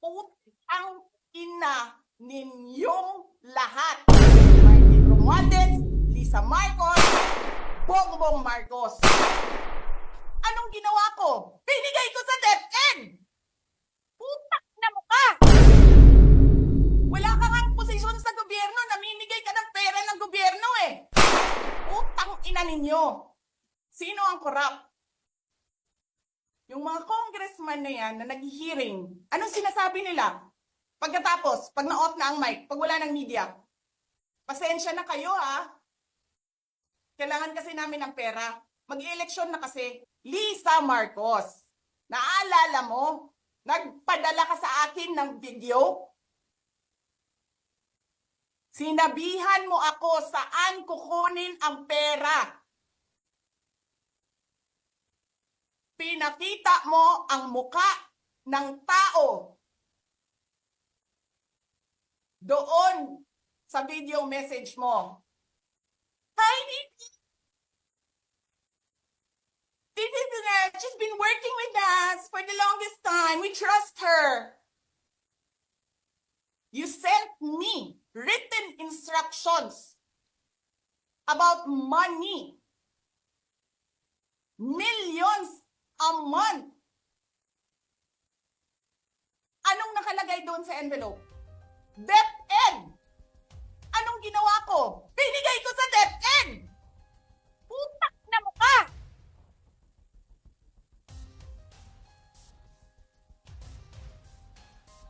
Putang ina ninyong lahat. Martin Romualdez, Lisa Marcos, Bongbong Marcos. Anong ginawa ko? Binigay ko sa DepEd! Putak na mukha! Wala ka nga posisyon sa gobyerno, namimigay ka ng pera ng gobyerno eh. Putang ina ninyo. Sino ang corrupt? Yung mga congressman na yan na nag-hearing, anong sinasabi nila? Pagkatapos, pag na-off na ang mic, pag wala ng media, pasensya na kayo ha. Kailangan kasi namin ng pera. Mag-eleksyon na kasi. Lisa Marcos, naalala mo? Nagpadala ka sa akin ng video? Sinabihan mo ako saan kukunin ang pera. Pinakita mo ang muka ng tao doon sa video message mo. Hi, Nikki. This is she's been working with us for the longest time. We trust her. You sent me written instructions about money. Millions a month. Anong nakalagay doon sa envelope? DepEd. Anong ginawa ko? Binigay ko sa DepEd. Putak na mukha.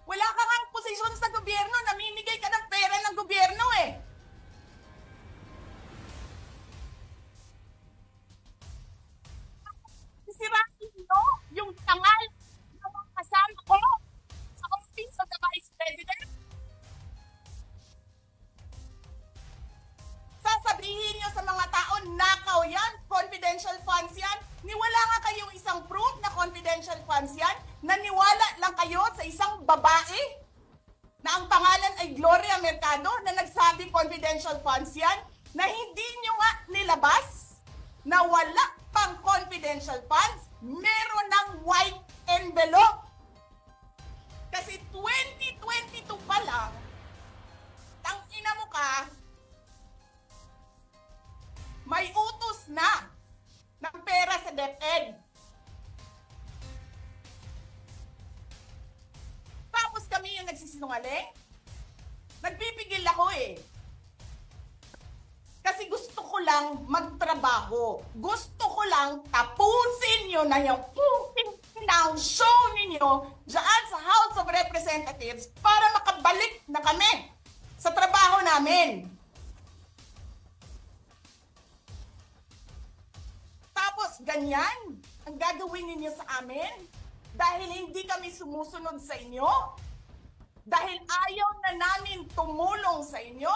Wala ka nga posisyon sa gobyerno, namimigay ka ng pera ng gobyerno eh. Sisirain nyo yung tangal ng mga kasama ko sa Office of the Vice President. Sasabihin nyo sa mga tao, nakaw yan, confidential funds yan. Niwala nga kayong isang proof na confidential funds yan. Naniwala lang kayo sa isang babae na ang pangalan ay Gloria Mercado na nagsabi confidential funds yan, na hindi nyo nga nilabas na wala pang confidential funds, meron ng white envelope. Kasi 2022 pa lang, tangina mo ka, may utos na ng pera sa DepEd. Tapos kami yung nagsisinungaling? Nagpipigil ako eh. Kasi gusto ko lang magtrabaho. Gusto ko lang tapusin nyo na yung show ninyo dyan sa House of Representatives para makabalik na kami sa trabaho namin. Tapos ganyan ang gagawin ninyo sa amin dahil hindi kami sumusunod sa inyo? Dahil ayaw na namin tumulong sa inyo?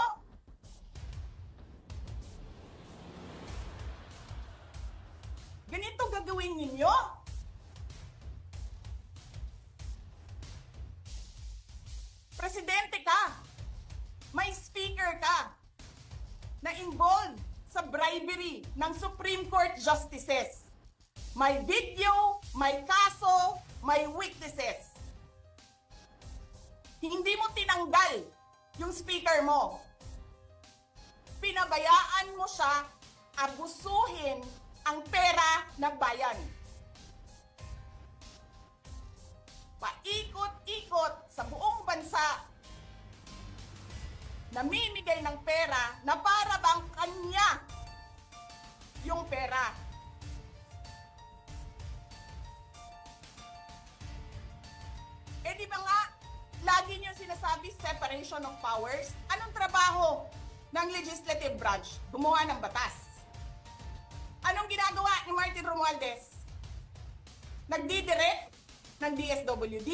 Ganito gagawin ninyo? Presidente ka, may speaker ka na involved sa bribery ng Supreme Court justices. May video, may kaso, may witnesses. Hindi mo tinanggal yung speaker mo. Pinabayaan mo siya abusuhin ang pera ng bayan. Paikot-ikot sa buong bansa, namimigay ng pera na para bang kanya yung pera. Eh di ba nga, lagi niyo sinasabi separation of powers? Anong trabaho ng legislative branch? Gumawa ng batas. Anong ginagawa ni Martin Romualdez? Nagdidirect ng DSWD,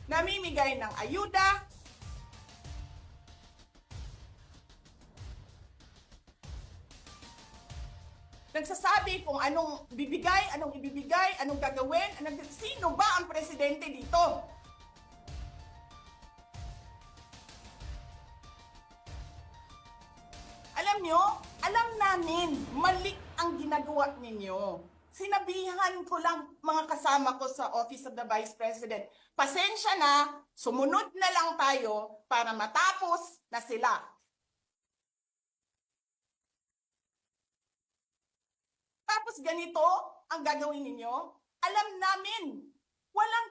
namimigay ng ayuda, nagsasabi kung anong bibigay, anong ibibigay, anong gagawin, sino ba ang presidente dito? Alam nyo, alam namin, mali ang ginagawa ninyo. Sinabihan ko lang mga kasama ko sa Office of the Vice President, pasensya na, sumunod na lang tayo para matapos na sila. Tapos ganito ang gagawin ninyo? Alam namin, walang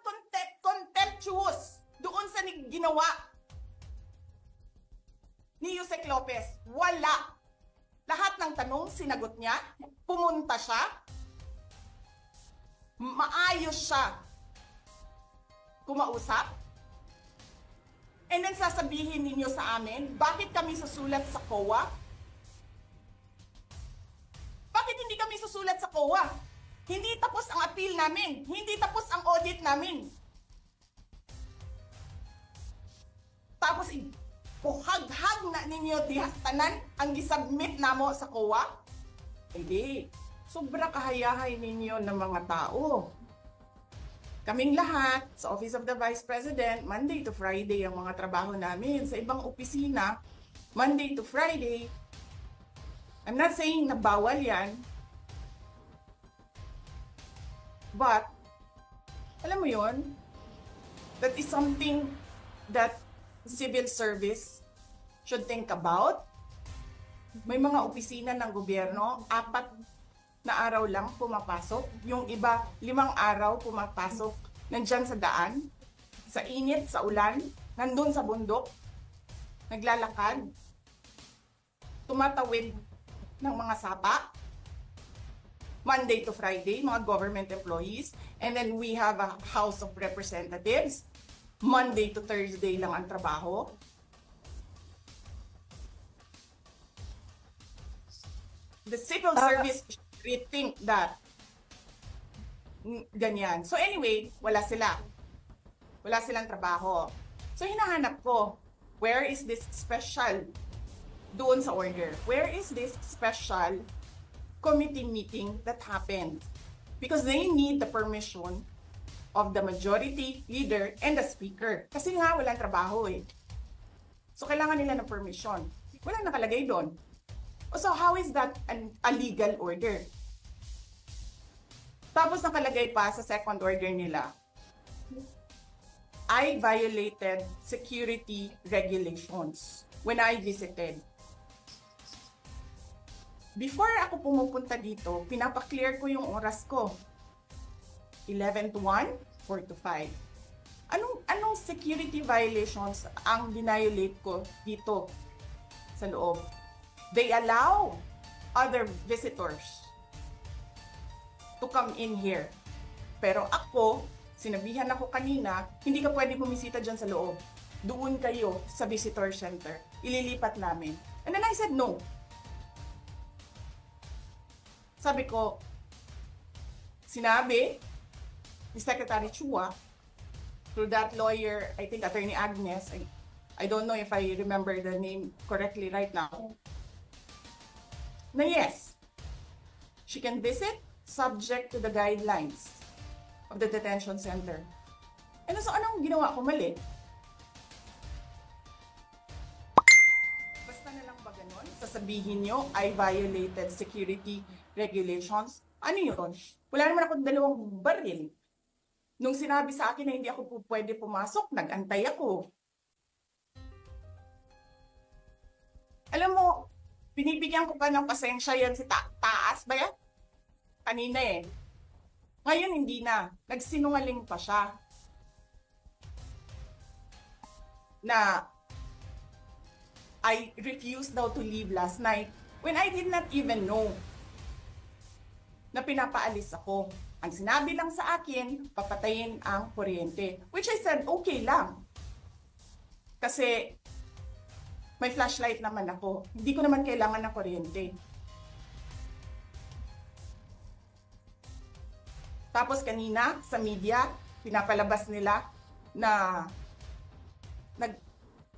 contemptuous doon sa ginawa ni Yusek Lopez. Wala. Lahat ng tanong, sinagot niya. Pumunta siya. Maayos siya kumausap. And then sasabihin ninyo sa amin, bakit kami susulat sa COA? Bakit hindi kami susulat sa COA? Hindi tapos ang appeal namin. Hindi tapos ang audit namin. Tapos buhag-hag na ninyo tanan ang gisubmit namo sa COA? Hindi. Sobra kahayahay ninyo ng mga tao. Kaming lahat sa Office of the Vice President, Monday to Friday ang mga trabaho namin. Sa ibang opisina, Monday to Friday. I'm not saying na bawal yan. But, alam mo yon, that is something that civil service should think about. May mga opisina ng gobyerno, 4 na araw lang pumapasok. Yung iba, 5 araw pumapasok. Nandyan sa daan, sa init, sa ulan, nandun sa bundok, naglalakad, tumatawid ng mga sapa. Monday to Friday, mga government employees. And then we have a House of Representatives. Monday to Thursday lang ang trabaho. The civil service should rethink that. Ganyan. So anyway, wala sila. Wala silang trabaho. So hinahanap ko, where is this special doon sa order? Where is this special committee meeting that happened? Because they need the permission of the majority leader and the speaker. Kasi nga, walang trabaho eh. So kailangan nila ng permission. Walang nakalagay doon. So how is that a legal order? Tapos nakalagay pa sa second order nila, I violated security regulations when I visited. Before ako pumupunta dito, pinapaklear ko yung oras ko. 11 to 1, 4 to 5. Anong security violations ang dinayolate ko dito sa loob? They allow other visitors to come in here. Pero ako, sinabihan ako kanina, hindi ka pwede bumisita dyan sa loob. Doon kayo sa visitor center. Ililipat namin. And then I said no. Sabi ko, sinabi ni Secretary Chua, through that lawyer, I think Attorney Agnes, I don't know if I remember the name correctly right now, na yes, she can visit subject to the guidelines of the detention center. And so anong ginawa ko mali? Basta na lang ba ganun? Sasabihin nyo, I violated security regulations? Ano yun? Wala naman ako 2 baril. Nung sinabi sa akin na hindi ako pwede pumasok, nag-antay ako. Alam mo, binibigyan ko pa ng pasensya yan si Taas ba yan? Kanina eh. Ngayon hindi na. Nagsinungaling pa siya. Na I refused daw to leave last night when I did not even know na pinapaalis ako. Ang sinabi lang sa akin, papatayin ang kuryente. Which I said, okay lang. Kasi may flashlight naman ako. Hindi ko naman kailangan ng kuryente. Tapos kanina, sa media, pinapalabas nila na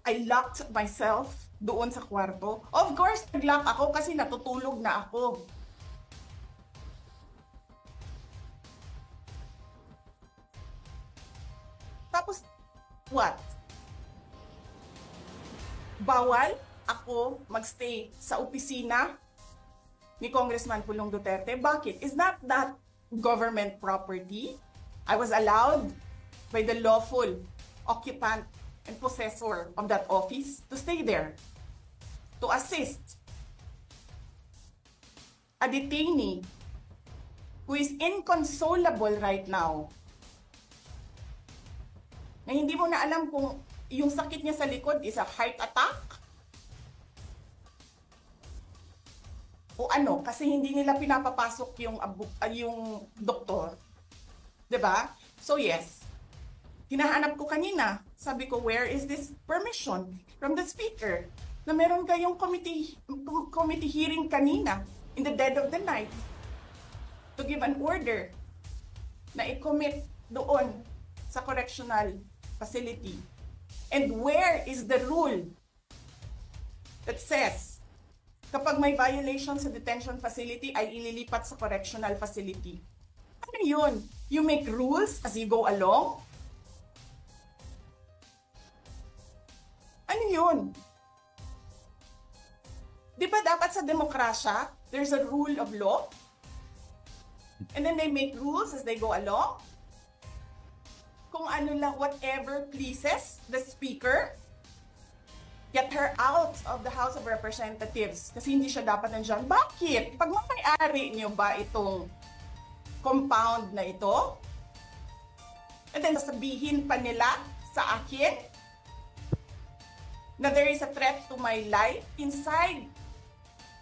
I locked myself doon sa kwarto. Of course, nag-lock ako kasi natutulog na ako. Tapos, what? Bawal ako magstay sa opisina ni Congressman Pulong Duterte. Bakit? Is not that government property. I was allowed by the lawful occupant and possessor of that office to stay there, to assist a detainee who is inconsolable right now, na hindi mo na alam kung yung sakit niya sa likod is a heart attack o ano, kasi hindi nila pinapapasok yung doktor. 'Di ba? So yes, hinahanap ko kanina, sabi ko, where is this permission from the speaker na meron kayong committee hearing kanina in the dead of the night to give an order na i-commit doon sa correctional facility. And where is the rule that says kapag may violation sa detention facility ay ililipat sa correctional facility? Ano yun? You make rules as you go along? Ano yun? Di ba dapat sa demokrasya, there's a rule of law? And then they make rules as they go along? Kung ano lang, whatever pleases the speaker, get her out of the House of Representatives kasi hindi siya dapat nandiyan. Bakit? Pag may-ari niyo ba itong compound na ito? And then sasabihin pa nila sa akin na there is a threat to my life inside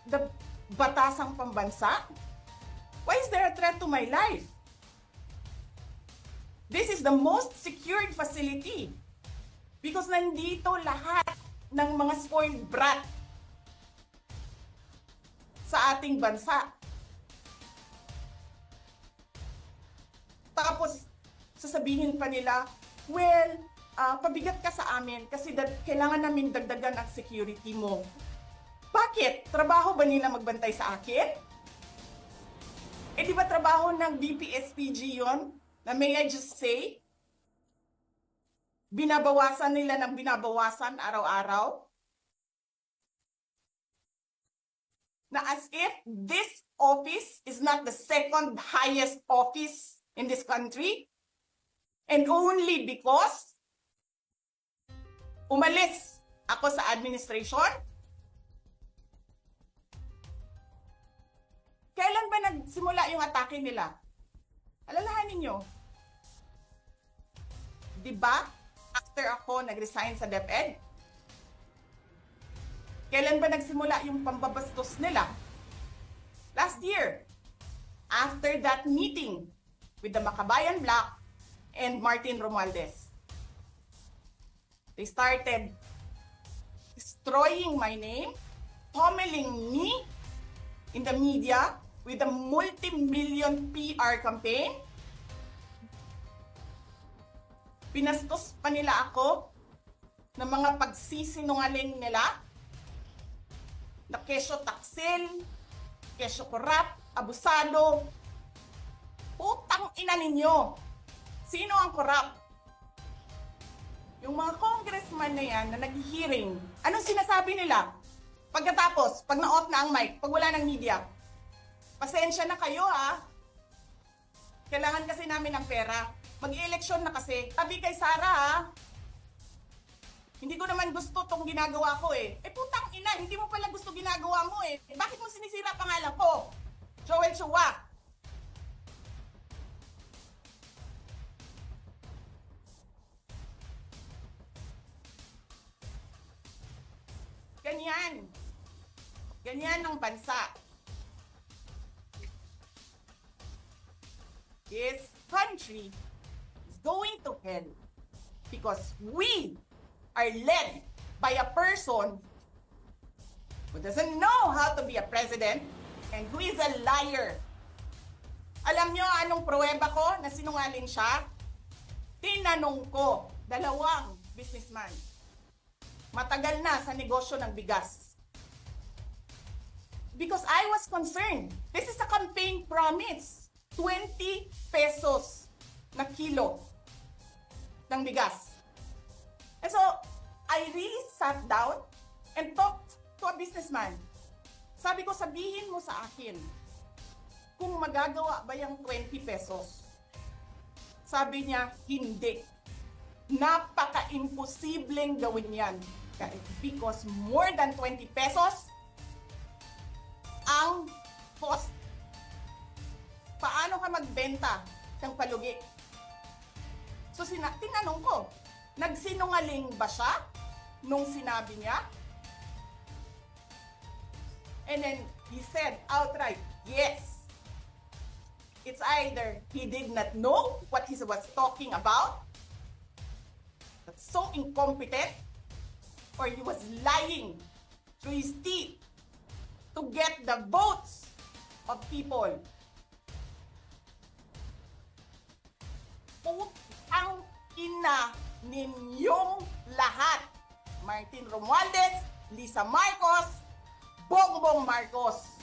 the batasang pambansa? Why is there a threat to my life? This is the most secured facility because nandito lahat ng mga spoiled brat sa ating bansa. Tapos, sasabihin pa nila, well, pabigat ka sa amin kasi kailangan namin dagdagan ang security mo. Bakit? Trabaho ba nila magbantay sa akin? Eh di ba trabaho ng DPSPG yon? Na may I just say, binabawasan nila ng binabawasan araw-araw? Na as if this office is not the second highest office in this country, and only because umalis ako sa administration? Kailan ba nagsimula yung atake nila? Alalahanin nyo. Diba? After ako nag-resign sa DepEd? Kailan ba nagsimula yung pambabastos nila? Last year. After that meeting with the Makabayan Black and Martin Romualdez. They started destroying my name, pummeling me in the media with a multi-million PR campaign. Pinastos pa nila ako ng mga pagsisinungaling nila na kesyo taksil, kesyo korap, abusado. Putang ina ninyo! Sino ang korap? Yung mga congressman na yan na nag-hearing, anong sinasabi nila? Pagkatapos, pag na-off na ang mic, pag wala ng media, pasensya na kayo ha. Kailangan kasi namin ng pera. Mag-i-eleksyon na kasi. Sabi kay Sara ha. Hindi ko naman gusto tong ginagawa ko eh. Eh putang ina, hindi mo pala gusto ginagawa mo eh. Bakit mo sinisira pangalan ko? Joel Chua. Ganyan. Ganyan ang bansa. This country is going to hell because we are led by a person who doesn't know how to be a president and who is a liar. Alam nyo anong pruweba ko na sinungaling siya? Tinanong ko, dalawang businessman. Matagal na sa negosyo ng bigas. Because I was concerned. This is a campaign promise. 20 pesos na kilo ng bigas. And so, I really sat down and talked to a businessman. Sabi ko, sabihin mo sa akin, kung magagawa ba yung 20 pesos. Sabi niya, hindi. Napaka-imposibleng gawin yan. Because more than 20 pesos ang cost. Paano ka magbenta ng palugi? So tinanong ko, nagsinungaling ba siya nung sinabi niya? And then he said outright, yes. It's either he did not know what he was talking about, that's so incompetent, or he was lying through his teeth to get the votes of people. Putang ina ninyong lahat. Martin Romualdez, Lisa Marcos, Bongbong Marcos.